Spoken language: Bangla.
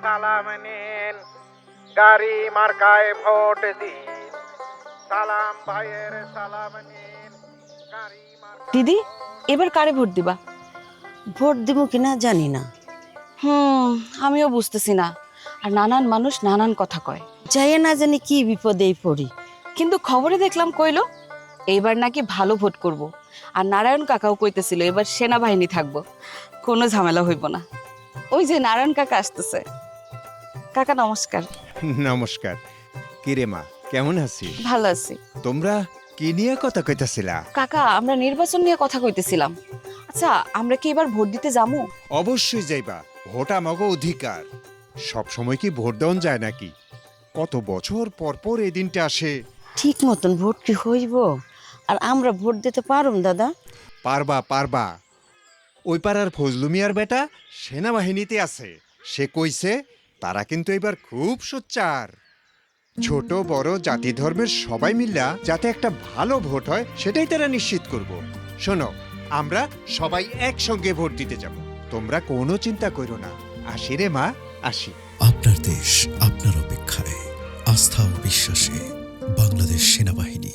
সালাম নিন, গাড়ি মার্কায় ভোট দিন। সালাম ভাইয়ের সালাম নিন, গাড়ি মার্কায়। দিদি, এবার কারে ভোট দিবা? ভোট দিব কিনা জানি না, আমিও বুঝতেছি না। আর নানান মানুষ নানান কথা কয়, যাই না জানি কি বিপদেই পড়ি। কিন্তু খবরে দেখলাম কইলো এইবার নাকি ভালো ভোট করব। আর নারায়ণ কাকাও কইতেছিল এবার সেনাবাহিনী থাকবো, কোনো ঝামেলা হইব না। ওই যে নারায়ণ কাকা আসতেছে। কাকা নমস্কার। নমস্কার। কিরে মা, কেমন আছিস? ভালো আছি। তোমরা কি নিয়ে কথা কইতাছিলা? কাকা, আমরা নির্বাচন নিয়ে কথা কইতেছিলাম। আচ্ছা, আমরা কি এবার ভোট দিতে যাবো? অবশ্যই যাইবা, ভোট আমাগো অধিকার। সব সময় কি ভোট দেওয়া যায় নাকি? কত বছর পর পর এই দিনটা আসে। ঠিক মতন ভোট কি হইব? আর আমরা ভোট দিতে পারুম দাদা? পারবা পারবা। ওই পাড়ার ফজলু মিয়ার বেটা সেনাবাহিনীতে আছে। সে কইছে তারা কিন্তু এবার খুব সোচ্চার। ছোট বড় জাতি ধর্মের সবাই মিল্লা যাতে একটা ভালো ভোট হয় সেটাই তারা নিশ্চিত করব। শোনো, আমরা সবাই একসঙ্গে ভোট দিতে যাব। তোমরা কোনো চিন্তা করো না। আসি রে মা, আসি। আপনার দেশ আপনার অপেক্ষায়, আস্থা ও বিশ্বাসে বাংলাদেশ সেনাবাহিনী।